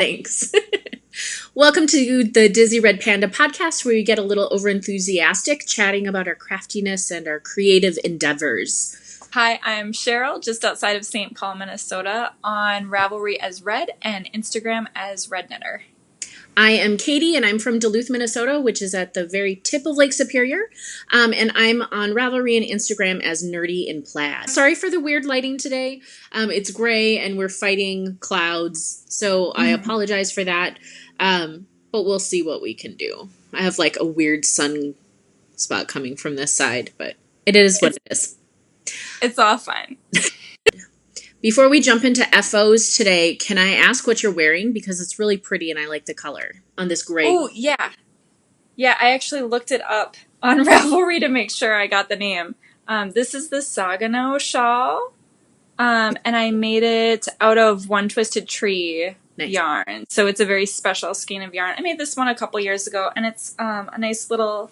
Thanks. Welcome to the Dizzy Red Panda podcast, where you get a little overenthusiastic chatting about our craftiness and our creative endeavors. Hi, I'm Cheryl, just outside of St. Paul, Minnesota, on Ravelry as Red and Instagram as Red Knitter. I am Katie, and I'm from Duluth, Minnesota, which is at the very tip of Lake Superior. And I'm on Ravelry and Instagram as Nerdy in Plaid. Sorry for the weird lighting today. It's gray, and we're fighting clouds, so I apologize for that. But we'll see what we can do. I have like a weird sun spot coming from this side, but it is what it is. It's all fine. Before we jump into FOs today, can I ask what you're wearing? Because it's really pretty and I like the color on this gray. Oh, yeah. Yeah, I actually looked it up on Ravelry to make sure I got the name. This is the Sagano shawl, and I made it out of One Twisted Tree yarn. So it's a very special skein of yarn. I made this one a couple years ago, and it's a nice little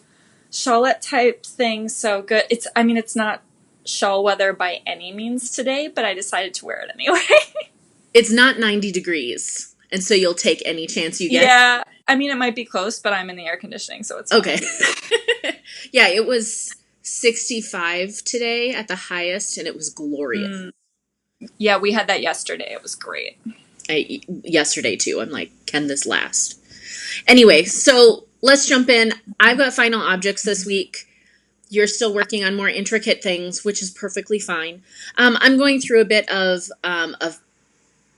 shawlette type thing. So good. It's not shawl weather by any means today, but I decided to wear it anyway. It's not 90 degrees, and so you'll take any chance you get? Yeah, it might be close, but I'm in the air conditioning, so it's fine. Okay. Yeah, it was 65 today at the highest, and it was glorious. Yeah, we had that yesterday. It was great. Yesterday, too. I'm like, can this last? Anyway, so let's jump in. I've got final objects this week. You're still working on more intricate things, which is perfectly fine. I'm going through a bit of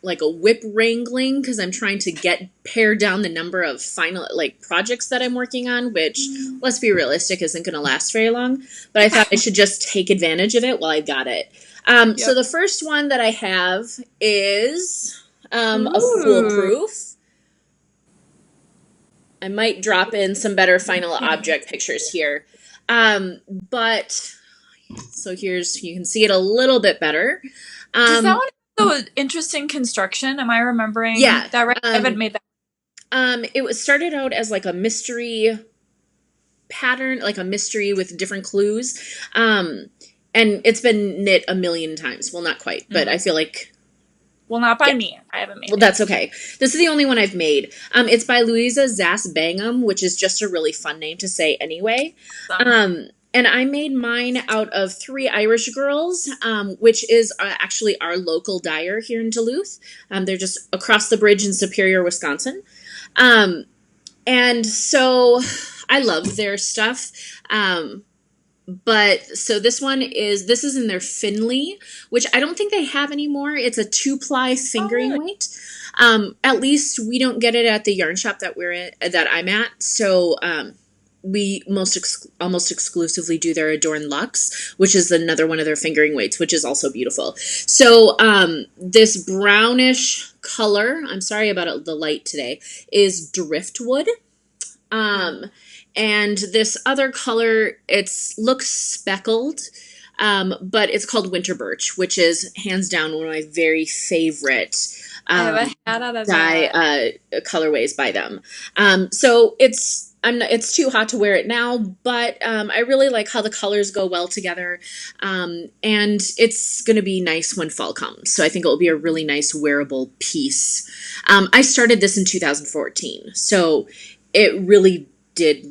like a whip wrangling because I'm trying to pare down the number of final projects that I'm working on, which, let's be realistic, isn't going to last very long. But I thought I should just take advantage of it while I got it. Yep. So the first one that I have is a foolproof. I might drop in some better final object pictures here. But so you can see it a little bit better. Does that one have the interesting construction? Am I remembering that right? I haven't made that. It was started out as like a mystery pattern, like a mystery with different clues. And it's been knit a million times. Well, not quite, but I feel like. Well, not by me. I haven't made it. Well, that's okay. This is the only one I've made. It's by Louisa Zass Bangham, which is just a really fun name to say anyway. And I made mine out of 3 Irish Girls, which is actually our local dyer here in Duluth. They're just across the bridge in Superior, Wisconsin. And so I love their stuff. But so this is in their Finley, which I don't think they have anymore. It's a 2-ply fingering weight. At least we don't get it at the yarn shop that I'm at. So, we almost exclusively do their Adorn Luxe, which is another one of their fingering weights, which is also beautiful. So, this brownish color, I'm sorry about the light today, is driftwood. And this other color, looks speckled, but it's called winter birch, which is hands down one of my very favorite colorways by them. So it's too hot to wear it now, but I really like how the colors go well together, and it's going to be nice when fall comes. So I think it will be a really nice wearable piece. I started this in 2014, so it really did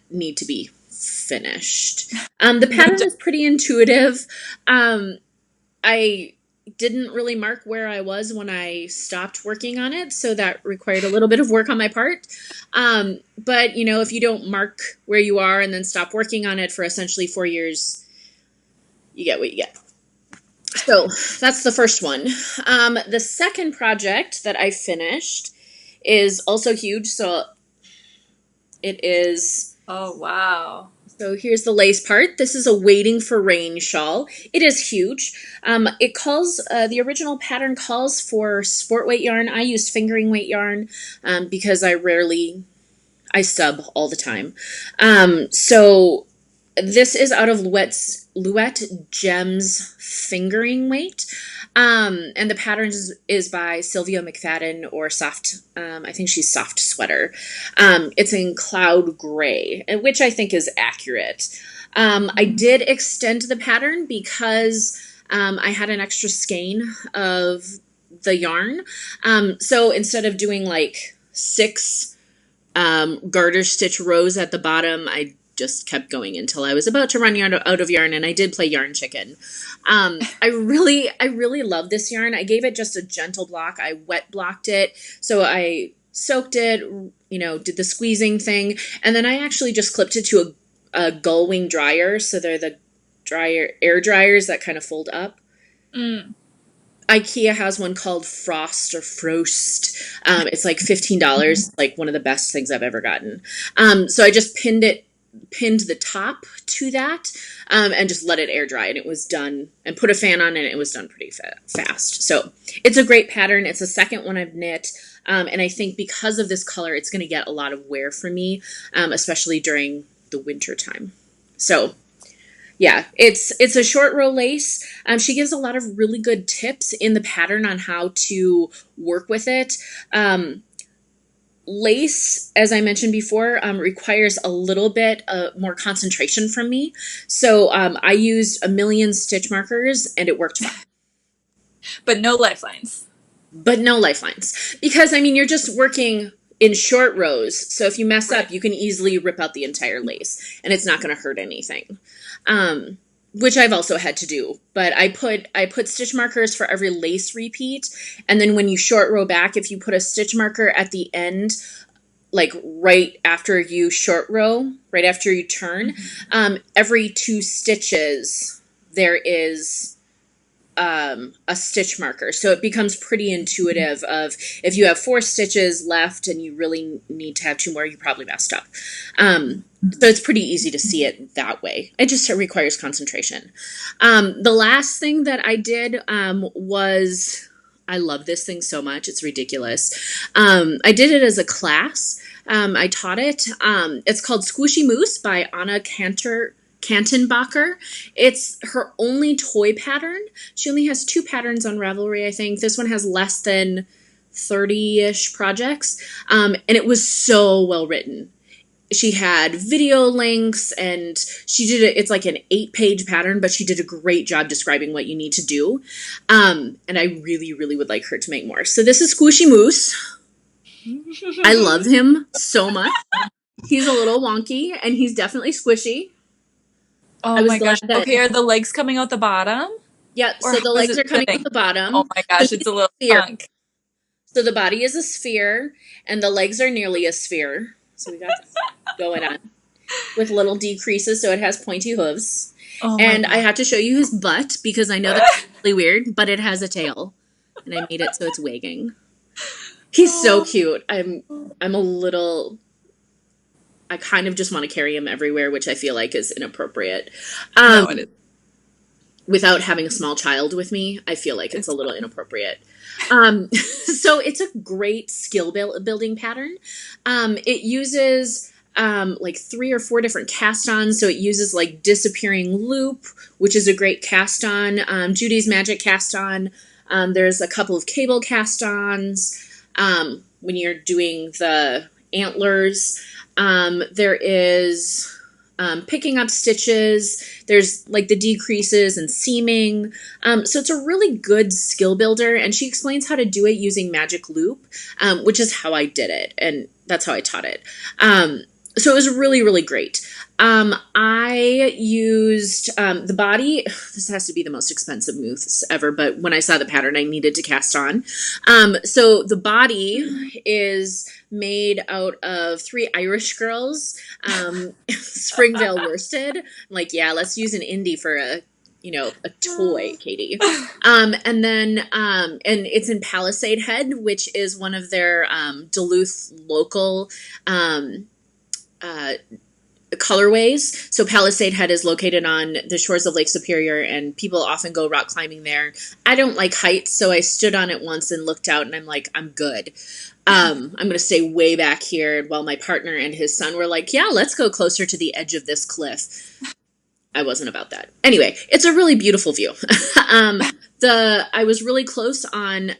need to be finished. The pattern is pretty intuitive. I didn't really mark where I was when I stopped working on it, so that required a little bit of work on my part. But, if you don't mark where you are and then stop working on it for essentially 4 years, you get what you get. So that's the first one. The second project that I finished is also huge, so it is. Oh, wow. So here's the lace part. This is a Waiting for Rain shawl. It is huge. The original pattern calls for sport weight yarn. I used fingering weight yarn because I sub all the time. So this is out of Luette Gems fingering weight. And the pattern is by Sylvia McFadden or I think she's Soft Sweater. It's in cloud gray, which I think is accurate. I did extend the pattern because I had an extra skein of the yarn. So instead of doing like 6 garter stitch rows at the bottom, I just kept going until I was about to run out of yarn, and I did play yarn chicken. I really love this yarn. I gave it just a gentle block. I wet blocked it. So I soaked it, did the squeezing thing. And then I actually just clipped it to a gull wing dryer. So they're the air dryers that kind of fold up. Mm. IKEA has one called Frost or Frost. It's like $15, like one of the best things I've ever gotten. So I just pinned the top to that, and just let it air dry, and it was done, and put a fan on, and it was done pretty fast. So it's a great pattern. It's the second one I've knit. And I think because of this color, it's going to get a lot of wear for me, especially during the winter time. So yeah, it's a short row lace. She gives a lot of really good tips in the pattern on how to work with it. Lace, as I mentioned before, requires a little bit more concentration from me. So I used 1,000,000 stitch markers, and it worked fine. But no lifelines. Because, you're just working in short rows. So if you mess up, you can easily rip out the entire lace, and it's not going to hurt anything. Which I've also had to do, but I put stitch markers for every lace repeat. And then when you short row back, if you put a stitch marker at the end, like right after you short row, right after you turn, every 2 stitches, there is a stitch marker. So it becomes pretty intuitive of if you have 4 stitches left and you really need to have 2 more, you probably messed up. So it's pretty easy to see it that way. It just requires concentration. The last thing that I did was, I love this thing so much. It's ridiculous. I did it as a class. I taught it. It's called Squishy Moose by Anna Kantenbacher. It's her only toy pattern. She only has 2 patterns on Ravelry, I think. This one has less than 30-ish projects. And it was so well written. She had video links, and she did it. It's like an 8-page pattern, but she did a great job describing what you need to do. And I really, really would like her to make more. So this is Squishy Moose. I love him so much. He's a little wonky, and he's definitely squishy. Oh my gosh. Okay, are the legs coming out the bottom? Yeah, so the legs are coming out the bottom. Oh my gosh, it's a little punk. So the body is a sphere, and the legs are nearly a sphere. So we got this going on with little decreases, so it has pointy hooves. Oh and I have to show you his butt, because I know that's really weird, but it has a tail, and I made it so it's wagging. He's so cute. I'm a little... I kind of just want to carry him everywhere, which I feel like is inappropriate. No, it is. Without having a small child with me, I feel like it's a little inappropriate. So it's a great skill building pattern. It uses like 3 or 4 different cast-ons. So it uses like Disappearing Loop, which is a great cast-on. Judy's Magic cast-on. There's a couple of cable cast-ons when you're doing the antlers. There is picking up stitches. There's like the decreases and seaming. So it's a really good skill builder, and she explains how to do it using Magic Loop, which is how I did it, and that's how I taught it. So it was really, really great. I used the body. This has to be the most expensive moose ever, but when I saw the pattern, I needed to cast on. So the body is made out of 3 Irish girls, Springvale worsted. I'm like, yeah, let's use an indie for a toy, Katie. And then, and it's in Palisade Head, which is one of their Duluth local colorways. So Palisade Head is located on the shores of Lake Superior, and people often go rock climbing there. I don't like heights, so I stood on it once and looked out, and I'm like, I'm good. I'm going to stay way back here, while my partner and his son were like, yeah, let's go closer to the edge of this cliff. I wasn't about that. Anyway, it's a really beautiful view. I was really close on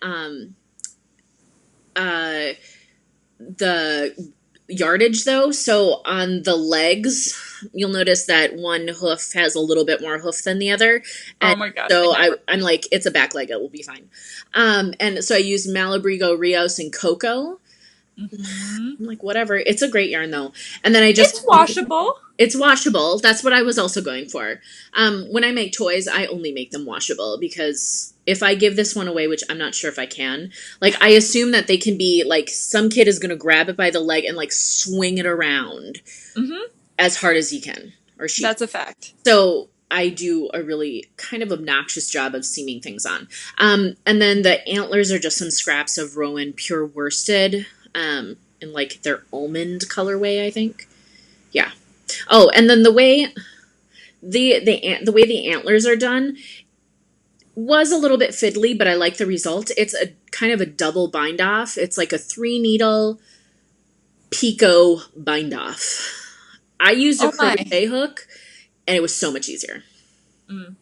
the yardage, though. So on the legs, you'll notice that one hoof has a little bit more hoof than the other. Oh And my gosh, so I never. I'm like, it's a back leg, it will be fine. And so I used Malabrigo, Rios, and Cocoa. Hmm. I'm like, whatever. It's a great yarn though. And then I just It's washable. it's washable. That's what I was also going for. When I make toys, I only make them washable because if I give this one away, which I'm not sure if I can, like I assume that they can be like some kid is going to grab it by the leg and like swing it around Hmm. as hard as he can or she. That's a fact. So I do a really kind of obnoxious job of seaming things on. And then the antlers are just some scraps of Rowan pure worsted in like their almond colorway, I think. Yeah. Oh, and then the way the antlers are done was a little bit fiddly, but I like the result. It's a kind of a double bind off. It's like a 3-needle picot bind off. I used a Oh my. crochet hook, and it was so much easier. Mm,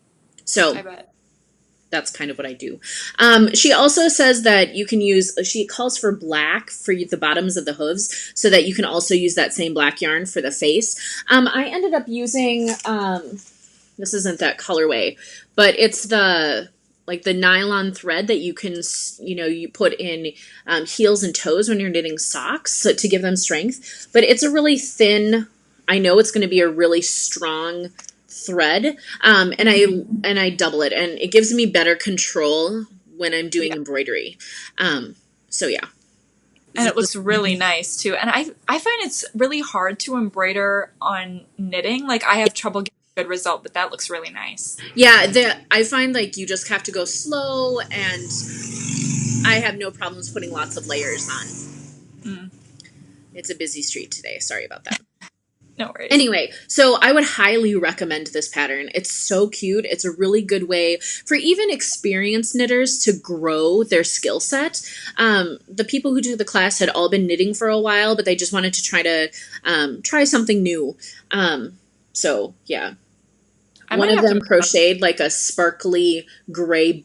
So I bet. that's kind of what I do. She also says that you can use, she calls for black for the bottoms of the hooves so that you can also use that same black yarn for the face. I ended up using, this isn't that colorway, but it's the nylon thread that you can, you put in heels and toes when you're knitting socks so, to give them strength. But it's a really thin, I know it's going to be a really strong thread, and I double it, and it gives me better control when I'm doing embroidery. So yeah. And it looks really nice too. And I find it's really hard to embroider on knitting. Like I have trouble getting a good result, but that looks really nice. Yeah, I find like you just have to go slow, and I have no problems putting lots of layers on. Mm, It's a busy street today. Sorry about that. no worries. Anyway, so I would highly recommend this pattern. It's so cute. It's a really good way for even experienced knitters to grow their skill set. The people who do the class had all been knitting for a while, but they just wanted to try something new. So yeah. One of them crocheted like a sparkly gray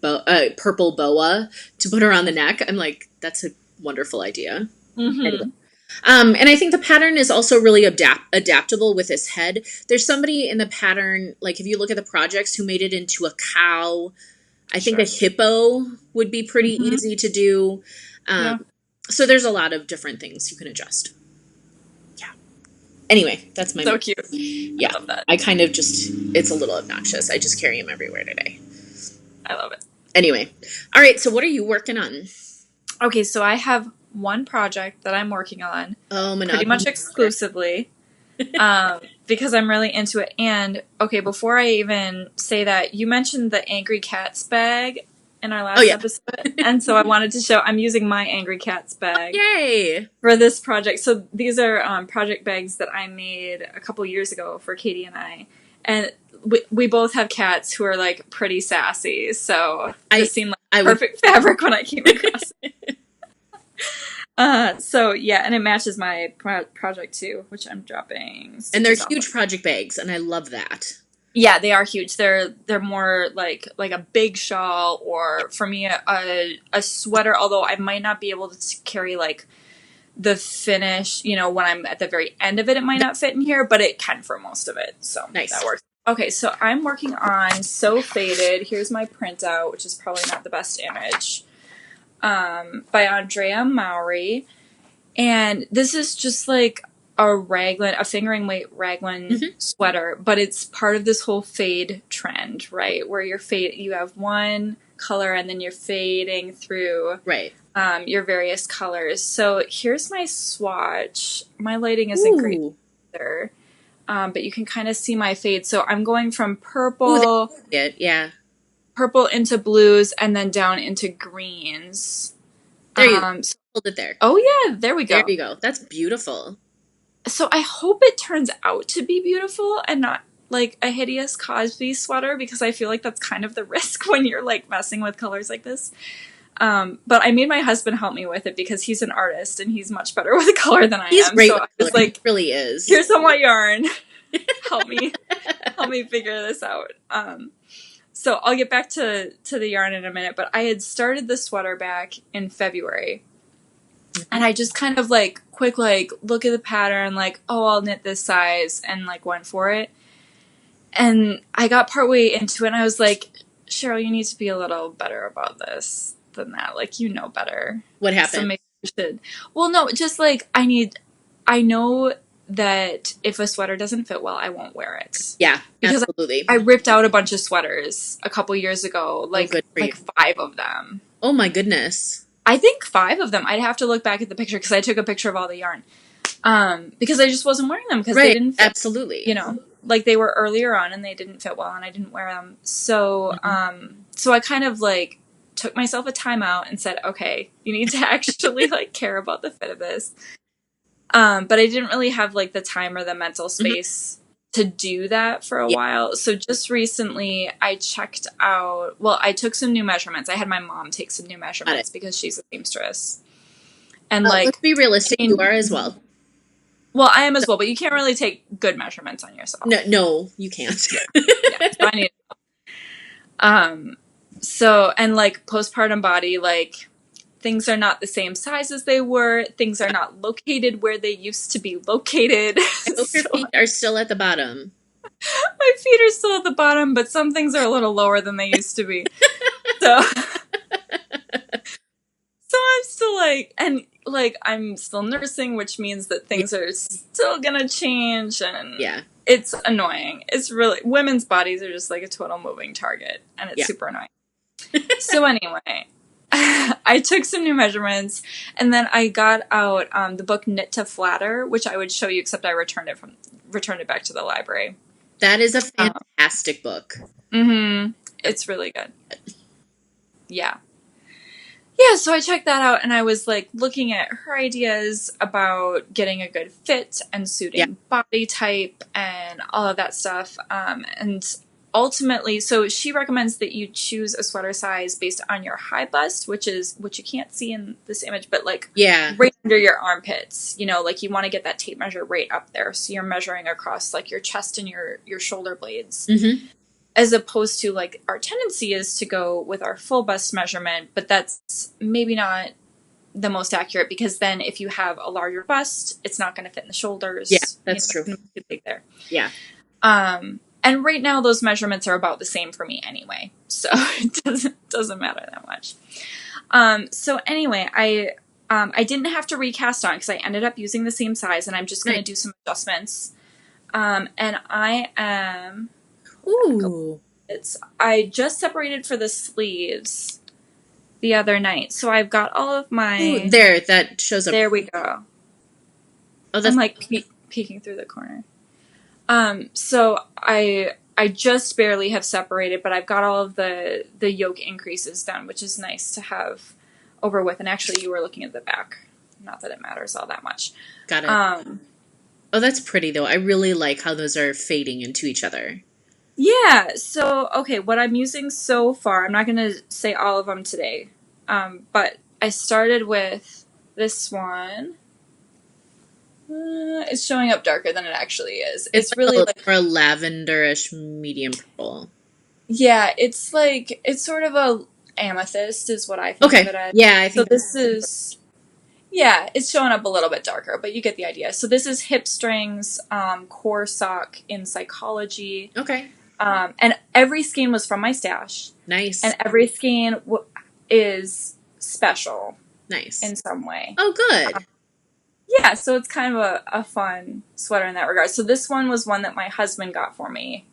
purple boa to put her on the neck. I'm like, that's a wonderful idea. Mm-hmm. Anyway. And I think the pattern is also really adaptable with this head. There's somebody in the pattern, like if you look at the projects, who made it into a cow. I think a hippo would be pretty easy to do. Yeah. So there's a lot of different things you can adjust. Yeah. Anyway, that's my... So cute. Yeah. I love that. I kind of just... It's a little obnoxious. I just carry him everywhere today. I love it. Anyway. All right, so what are you working on? Okay, so I have one project that I'm working on pretty much exclusively because I'm really into it. And okay, before I even say that, you mentioned the Angry Cats bag in our last episode. And so I wanted to show I'm using my Angry Cats bag for this project. So these are project bags that I made a couple years ago for Katie and I. And we both have cats who are like pretty sassy. So this seemed like perfect fabric when I came across it. So yeah, and it matches my project too, which I'm dropping. And they're huge project bags, and I love that. Yeah, they are huge. They're more like a big shawl, or for me a sweater. Although I might not be able to carry like the finish, when I'm at the very end of it, it might not fit in here, but it can for most of it. So nice. That works. Okay, so I'm working on So Faded. Here's my printout, which is probably not the best image. By Andrea Mowry, and this is just like a fingering weight raglan sweater, but it's part of this whole fade trend, right? Where you have one color and then you're fading through your various colors. So here's my swatch. My lighting isn't great either, but you can kind of see my fade. So I'm going from purple. Purple into blues and then down into greens. There you go. Hold it there. Oh yeah, there we go. There you go. That's beautiful. So I hope it turns out to be beautiful and not like a hideous Cosby sweater, because I feel like that's kind of the risk when you're like messing with colors like this. But I made my husband help me with it because he's an artist and he's much better with color than I am. He's great. So I was like, he really is. Here's some white yarn. help me figure this out. So I'll get back to the yarn in a minute, but I had started the sweater back in February. And I just kind of like quick, like look at the pattern, like, oh, I'll knit this size, and like went for it. And I got partway into it and I was like, Cheryl, you need to be a little better about this than that. Like, you know better. What happened? So maybe you should. Well, no, just like I know that if a sweater doesn't fit well, I won't wear it. Yeah, because absolutely. I ripped out a bunch of sweaters a couple years ago, like good for like you. 5 of them. Oh my goodness. I think 5 of them. I'd have to look back at the picture because I took a picture of all the yarn. Because I just wasn't wearing them because they didn't fit. Absolutely. You know, like they were earlier on and they didn't fit well and I didn't wear them. So, so I kind of like took myself a timeout and said, okay, you need to actually like care about the fit of this. But I didn't really have like the time or the mental space to do that for a while. So just recently I checked out, well, I took some new measurements. I had my mom take some new measurements because she's a seamstress. And like, let's be realistic, you are as well. Well, I am as well, but you can't really take good measurements on yourself. No, you can't. Yeah, so I need so, and like postpartum body, like things are not the same size as they were. Things are not located where they used to be located. I hope your feet are still at the bottom. My feet are still at the bottom, but some things are a little lower than they used to be. So I'm still like, and like I'm still nursing, which means that things are still gonna change, and it's annoying. It's really, women's bodies are just like a total moving target, and it's super annoying. So anyway, I took some new measurements, and then I got out the book Knit to Flatter, which I would show you, except I returned it back to the library. That is a fantastic book. It's really good. Yeah. Yeah, so I checked that out and I was like looking at her ideas about getting a good fit and suiting body type and all of that stuff. And ultimately, so she recommends that you choose a sweater size based on your high bust, which is what you can't see in this image, but like right under your armpits. You know, like you want to get that tape measure right up there. So you're measuring across like your chest and your shoulder blades. As opposed to, like, our tendency is to go with our full bust measurement, but that's maybe not the most accurate because then if you have a larger bust, it's not going to fit in the shoulders. Yeah, that's true. It's too big there. Yeah. And right now those measurements are about the same for me anyway, so it doesn't matter that much. So anyway, I didn't have to recast on because I ended up using the same size, and I'm just going to do some adjustments. And I am... Ooh. I just separated for the sleeves the other night. So I've got all of my... Ooh, there, that shows up. There we go. Oh, that's... I'm like peeking through the corner. So I just barely have separated, but I've got all of the yoke increases done, which is nice to have over with. And actually, you were looking at the back. Not that it matters all that much. Got it. Oh, that's pretty, though. I really like how those are fading into each other. Yeah, so, okay, what I'm using so far, I'm not going to say all of them today, but I started with this one. It's showing up darker than it actually is. It's really like a lavenderish medium purple. Yeah, it's sort of a amethyst is what I think of it as. Yeah, I think so. This is... Yeah, it's showing up a little bit darker, but you get the idea. So this is Hip Strings, Core Sock in Psychology. Okay. And every skein was from my stash. Nice. And every skein is special. Nice. In some way. Oh, good. Yeah, so it's kind of a fun sweater in that regard. So this one was one that my husband got for me.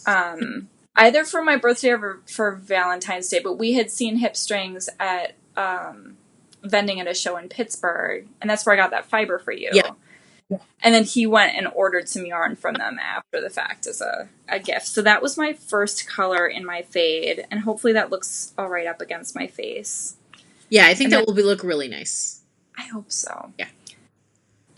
Either for my birthday or for Valentine's Day, but we had seen Hip Strings at vending at a show in Pittsburgh, and that's where I got that fiber for you. Yeah. And then he went and ordered some yarn from them after the fact as a gift. So that was my first color in my fade, and hopefully that looks all right up against my face. Yeah, I think that will look really nice. I hope so. Yeah.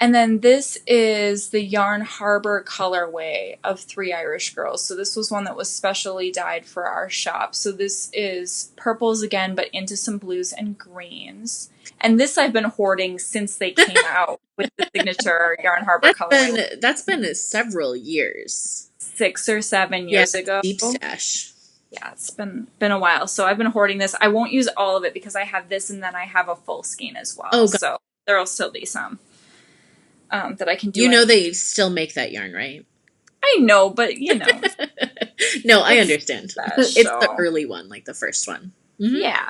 And then this is the Yarn Harbor colorway of Three Irish Girls. So this was one that was specially dyed for our shop. So this is purples again, but into some blues and greens. And this I've been hoarding since they came out with the signature Yarn Harbor colorway. That's been several years. 6 or 7 years ago. Deep stash. Yeah, it's been a while. So I've been hoarding this. I won't use all of it because I have this and then I have a full skein as well. Oh, God. So there'll still be some that I can do. You know they still make that yarn, right? I know, but you know. No, I understand. Special. It's the early one, like the first one. Mm-hmm. Yeah.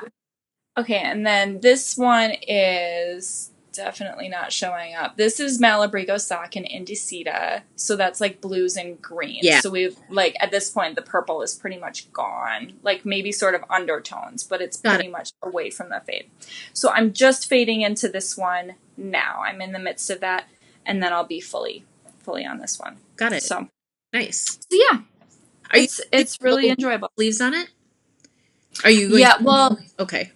Okay, and then this one is definitely not showing up. This is Malabrigo sock and Indicita, so that's like blues and greens. Yeah. So we've, like, at this point, the purple is pretty much gone. Like, maybe sort of undertones, but it's pretty much away from the fade. So I'm just fading into this one now. I'm in the midst of that, and then I'll be fully on this one. Got it. So nice. So yeah. It's really enjoyable. Sleeves on it? Are you going okay.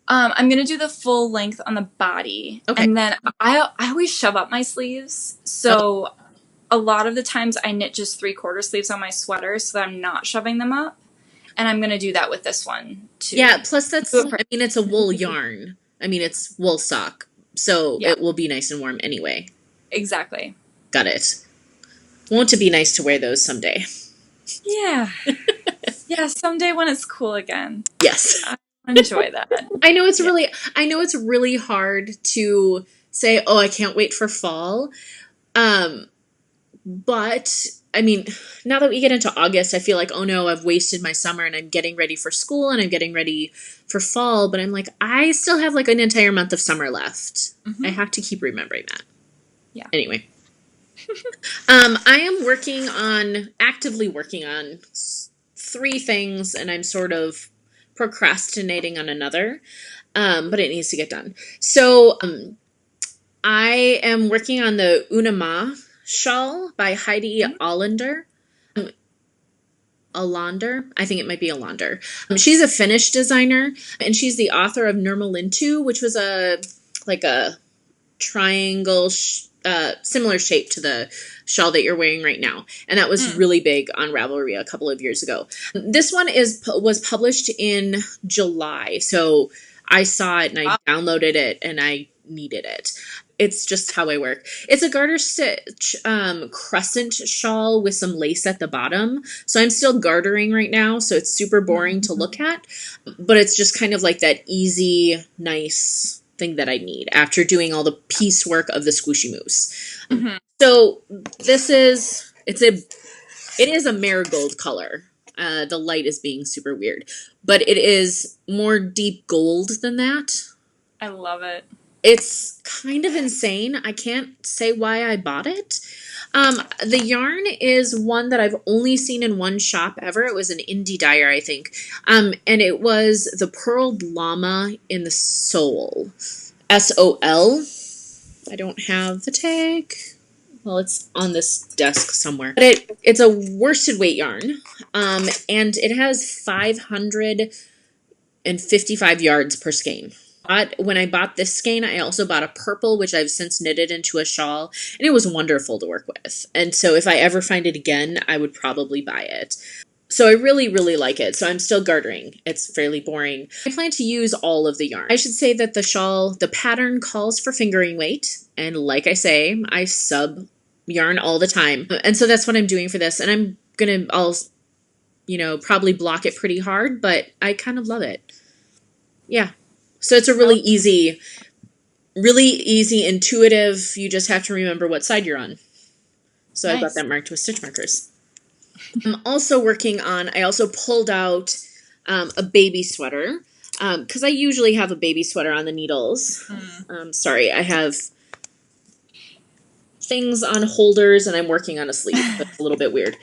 I'm going to do the full length on the body. Okay. And then I always shove up my sleeves. So a lot of the times I knit just 3/4 sleeves on my sweater so that I'm not shoving them up. And I'm going to do that with this one too. Yeah, plus it's a wool yarn. I mean, it's wool sock. So it will be nice and warm anyway. Exactly. Got it. Won't it be nice to wear those someday? Yeah. Yeah, someday when it's cool again. Yes. Enjoy that. I know it's really hard to say, oh, I can't wait for fall. But I mean, now that we get into August, I feel like, oh no, I've wasted my summer and I'm getting ready for school and I'm getting ready for fall. But I'm like, I still have like an entire month of summer left. Mm-hmm. I have to keep remembering that. Yeah. Anyway. I am actively working on 3 things, and I'm sort of procrastinating on another, but it needs to get done. So I am working on the Unama shawl by Heidi Allander. I think it might be Allander. She's a Finnish designer, and she's the author of Nurmalintu, which was a triangle similar shape to the shawl that you're wearing right now. And that was really big on Ravelry a couple of years ago. This one was published in July. So I saw it and I downloaded it and I needed it. It's just how I work. It's a garter stitch crescent shawl with some lace at the bottom. So I'm still gartering right now. So it's super boring to look at, but it's just kind of like that easy, nice thing that I need after doing all the piecework of the Squishy Moose. Mm-hmm. So it is a marigold color. The light is being super weird, but it is more deep gold than that. I love it. It's kind of insane. I can't say why I bought it. The yarn is one that I've only seen in one shop ever. It was an indie dyer, I think. And it was the Pearled Llama in the Sole. SOL. I don't have the tag. Well, it's on this desk somewhere. But it's a worsted weight yarn. And it has 555 yards per skein. But when I bought this skein, I also bought a purple, which I've since knitted into a shawl, and it was wonderful to work with. And so if I ever find it again, I would probably buy it. So I really, really like it. So I'm still gartering. It's fairly boring. I plan to use all of the yarn. I should say that the pattern calls for fingering weight. And like I say, I sub yarn all the time. And so that's what I'm doing for this. And I'll probably block it pretty hard, but I kind of love it. Yeah. So it's a really easy, intuitive, you just have to remember what side you're on. So nice. I got that marked with stitch markers. I'm also I also pulled out a baby sweater, because I usually have a baby sweater on the needles. Sorry, I have things on holders and I'm working on a sleeve. That's a little bit weird.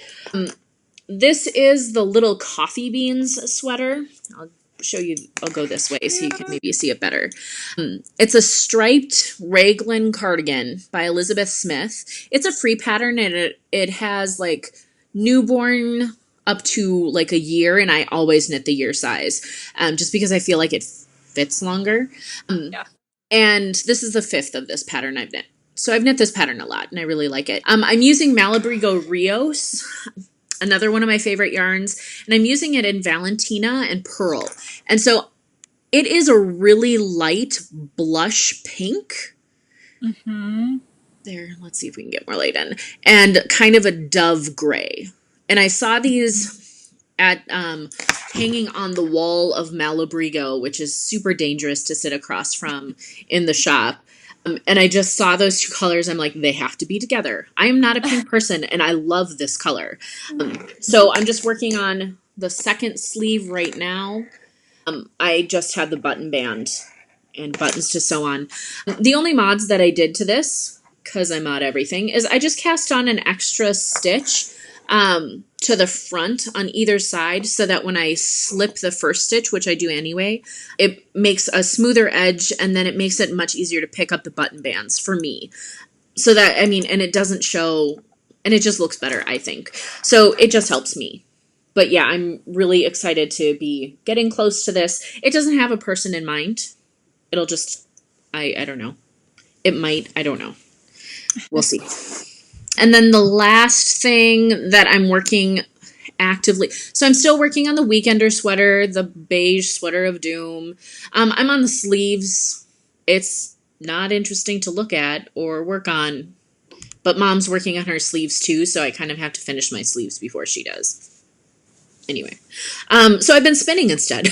This is the Little Coffee Beans sweater. I'll go this way so you can maybe see it better. It's a striped raglan cardigan by Elizabeth Smith. It's a free pattern and it has like newborn up to like a year, and I always knit the year size just because I feel like it fits longer. And this is the 5th of this pattern I've knit. So I've knit this pattern a lot and I really like it. I'm using Malabrigo Rios, another one of my favorite yarns, and I'm using it in Valentina and Pearl. And so it is a really light blush pink. Mm-hmm. There, let's see if we can get more light in. And kind of a dove gray. And I saw these at hanging on the wall of Malabrigo, which is super dangerous to sit across from in the shop. And I just saw those two colors. I'm like, they have to be together. I am not a pink person, and I love this color. So I'm just working on the second sleeve right now. I just had the button band and buttons to sew on. The only mods that I did to this, because I mod everything, is I just cast on an extra stitch to the front on either side so that when I slip the first stitch, which I do anyway, it makes a smoother edge, and then it makes it much easier to pick up the button bands for me. So that, I mean, and it doesn't show, and it just looks better, I think. So it just helps me. But yeah, I'm really excited to be getting close to this. It doesn't have a person in mind. It'll just, I don't know. It might, I don't know. We'll see. And then the last thing that I'm working actively, so I'm still working on the Weekender sweater, the beige sweater of doom. I'm on the sleeves. It's not interesting to look at or work on, but Mom's working on her sleeves too, so I kind of have to finish my sleeves before she does. Anyway, so I've been spinning instead.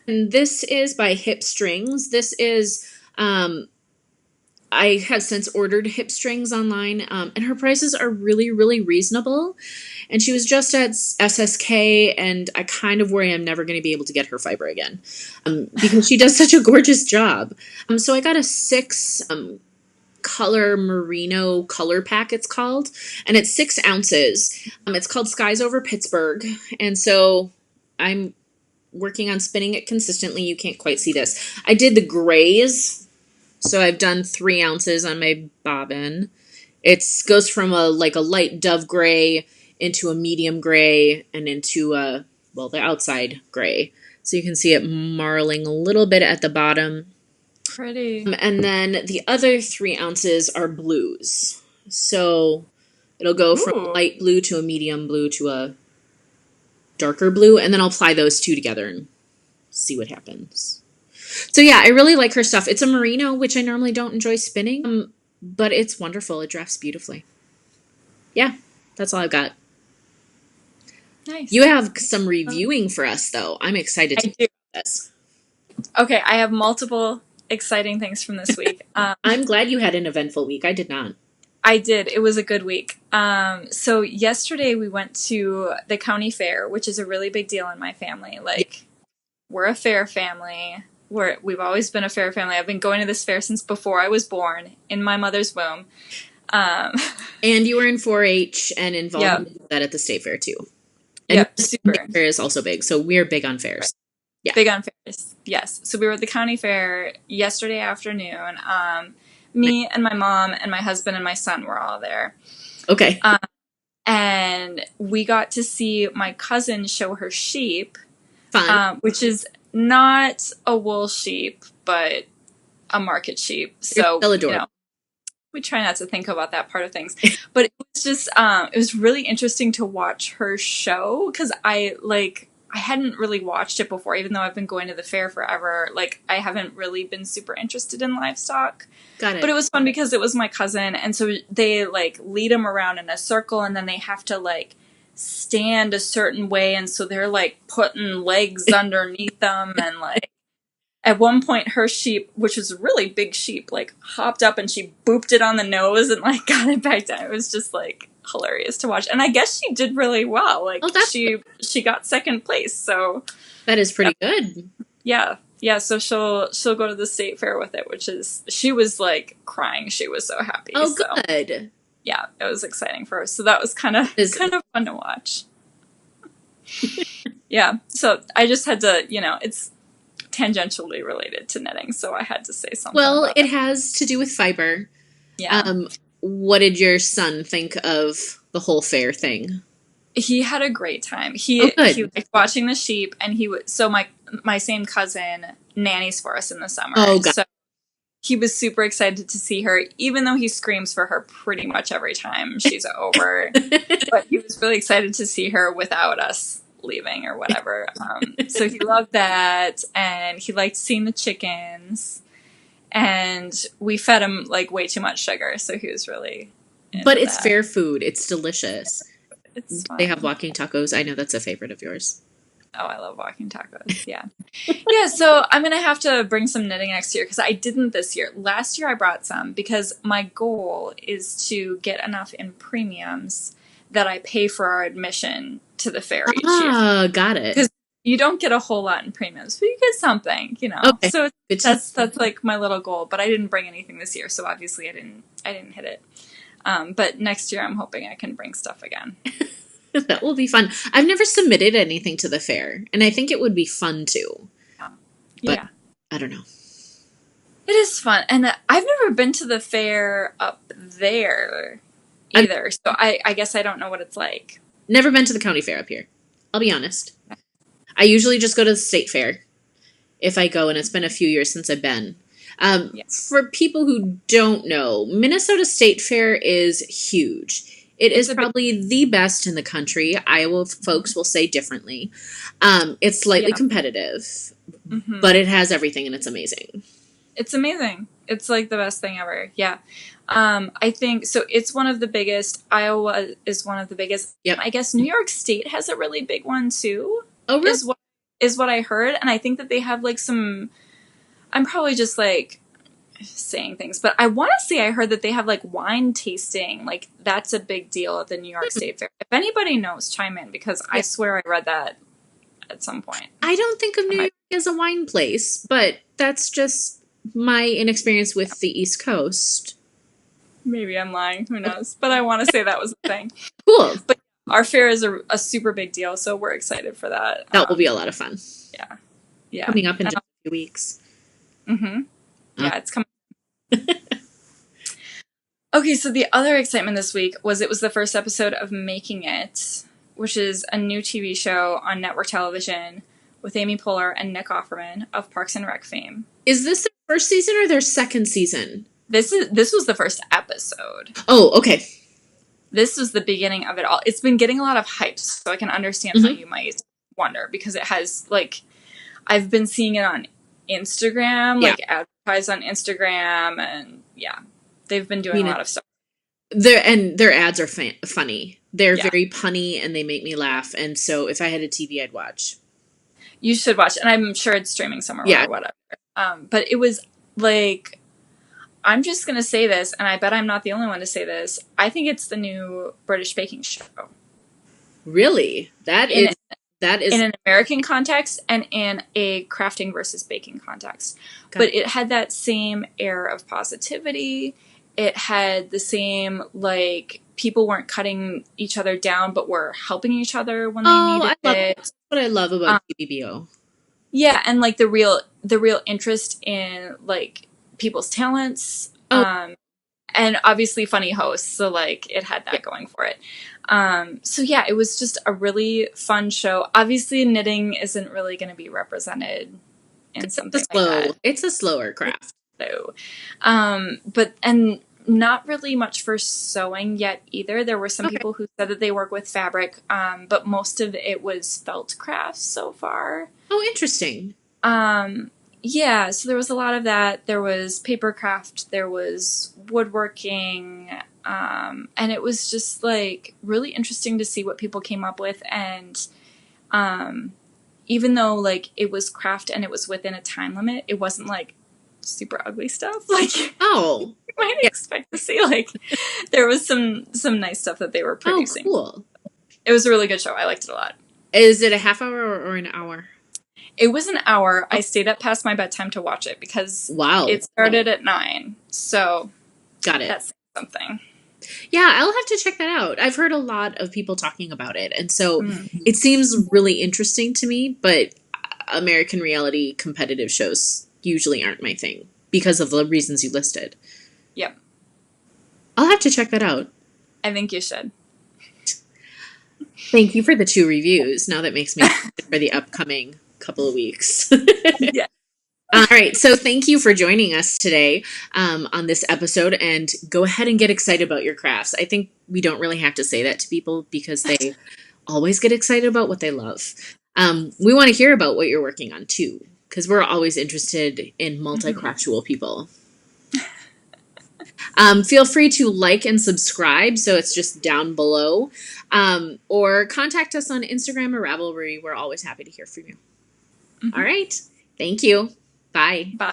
And this is by Hip Strings. This is, I have since ordered Hip Strings online, and her prices are really, really reasonable. And she was just at SSK, and I kind of worry I'm never going to be able to get her fiber again, because she does such a gorgeous job. So I got a 6 color merino color pack, it's called, and it's 6 ounces. It's called Skies Over Pittsburgh, and so I'm working on spinning it consistently. You can't quite see this. I did the grays, so I've done 3 ounces on my bobbin. It goes from a light dove gray into a medium gray and into the outside gray. So you can see it marling a little bit at the bottom. Pretty. And then the other 3 ounces are blues. So it'll go from a light blue to a medium blue to a darker blue, and then I'll apply those two together and see what happens. So yeah, I really like her stuff. It's a merino, which I normally don't enjoy spinning, but it's wonderful. It drafts beautifully. Yeah, that's all I've got. Nice. You have some reviewing for us, though. I'm excited to do this. Okay, I have multiple exciting things from this week. I'm glad you had an eventful week. I did not. I did. It was a good week. So yesterday we went to the county fair, which is a really big deal in my family. We're a fair family. We've always been a fair family. I've been going to this fair since before I was born, in my mother's womb. And you were in 4-H and involved in that at the state fair too. And super. The fair is also big, so we're big on fairs. Yeah. Big on fairs, yes. So we were at the county fair yesterday afternoon. Me and my mom and my husband and my son were all there. Okay. And we got to see my cousin show her sheep. Fun. Which is not a wool sheep, but a market sheep. So, we try not to think about that part of things. But it was just, it was really interesting to watch her show, because I hadn't really watched it before, even though I've been going to the fair forever. I haven't really been super interested in livestock. Got it. But it was fun because it was my cousin, and so they, lead them around in a circle, and then they have to, stand a certain way, and so they're, putting legs underneath them, and, at one point, her sheep, which was a really big sheep, hopped up and she booped it on the nose and, got it back down. It was just, hilarious to watch. And I guess she did really well. She got second place, so... That is pretty good. Yeah. Yeah, so she'll go to the state fair with it, which is... She was, crying. She was so happy. Oh, so, good. yeah, it was exciting for her. So that was kind of fun to watch. Yeah, so I just had to, it's tangentially related to knitting, so I had to say something. Well, it has to do with fiber. Yeah. What did your son think of the whole fair thing? He had a great time. He liked watching the sheep, and so my same cousin nannies for us in the summer. Oh, God. So he was super excited to see her, even though he screams for her pretty much every time she's over. But he was really excited to see her without us leaving or whatever. So he loved that, and he liked seeing the chickens, and we fed him way too much sugar, so he was really but it's fair food. It's delicious. It's fun. They have walking tacos. I know that's a favorite of yours. Oh, I love walking tacos. Yeah. Yeah, so I'm going to have to bring some knitting next year because I didn't this year. Last year I brought some because my goal is to get enough in premiums that I pay for our admission to the fair each year. Ah, got it. Because you don't get a whole lot in premiums, but you get something, Okay. So Good to that's like my little goal. But I didn't bring anything this year, so obviously I didn't hit it. But next year I'm hoping I can bring stuff again. That will be fun. I've never submitted anything to the fair, and I think it would be fun too. But Yeah. I don't know. It is fun. And I've never been to the fair up there either. So I guess I don't know what it's like. Never been to the county fair up here. I'll be honest. I usually just go to the state fair if I go, and it's been a few years since I've been. For people who don't know, Minnesota State Fair is huge. It is probably the best in the country. Iowa folks will say differently. It's slightly competitive, but it has everything, and it's amazing. It's amazing. It's like the best thing ever. Yeah. I think so. It's one of the biggest. Iowa is one of the biggest. Yep. I guess New York State has a really big one too. Oh, really? Is what I heard, and I think that they have like some. I'm probably just like saying things, but I want to say I heard that they have like wine tasting. Like that's a big deal at the New York State Fair. If anybody knows, chime in because I swear I read that at some point. I don't think of New York as a wine place, but that's just my inexperience with the East Coast. Maybe I'm lying. Who knows? But I want to say that was the thing. Cool. But our fair is a super big deal, so we're excited for that. That will be a lot of fun. Yeah. Yeah. Coming up in just a few weeks. Mm-hmm. Yeah, it's coming. Okay, so the other excitement this week was it was the first episode of Making It, which is a new TV show on network television with Amy Poehler and Nick Offerman of Parks and Rec fame. Is this their first season or their second season? This was the first episode. Oh, okay. This was the beginning of it all. It's been getting a lot of hype, so I can understand how you might wonder because it has like I've been seeing it on Instagram, like advertised on Instagram, and they've been doing a lot of stuff. Their ads are funny. They're very punny and they make me laugh. And so if I had a TV, I'd watch. You should watch, and I'm sure it's streaming somewhere or whatever. But it was like, I'm just gonna say this, and I bet I'm not the only one to say this. I think it's the new British baking show. Really? That is in an American context and in a crafting versus baking context. But it had that same air of positivity. It had the same, like, people weren't cutting each other down, but were helping each other when they needed it. That's what I love about TBBO. Yeah, and like the real interest in like people's talents. And obviously funny hosts, so like it had that going for it. So yeah, it was just a really fun show. Obviously knitting isn't really going to be represented in something like that. It's a slower craft. So, but not really much for sewing yet either. There were some people who said that they work with fabric, but most of it was felt crafts so far. Oh, interesting. Yeah, so there was a lot of that. There was paper craft, there was woodworking, and it was just like really interesting to see what people came up with. And even though like it was craft and it was within a time limit, it wasn't like super ugly stuff. Like you might expect to see. Like there was some nice stuff that they were producing. Oh, cool. It was a really good show. I liked it a lot. Is it a half hour or an hour? It was an hour. I stayed up past my bedtime to watch it because it started at 9. So got it. That's something. Yeah, I'll have to check that out. I've heard a lot of people talking about it. And so it seems really interesting to me, but American reality competitive shows usually aren't my thing because of the reasons you listed. Yep. I'll have to check that out. I think you should. Thank you for the 2 reviews. Now that makes me excited for the upcoming couple of weeks. Yeah. All right. So thank you for joining us today on this episode, and go ahead and get excited about your crafts. I think we don't really have to say that to people because they always get excited about what they love. We want to hear about what you're working on too, because we're always interested in multi-craftual people. Feel free to like and subscribe. So it's just down below. or contact us on Instagram or Ravelry. We're always happy to hear from you. All right. Thank you. Bye. Bye.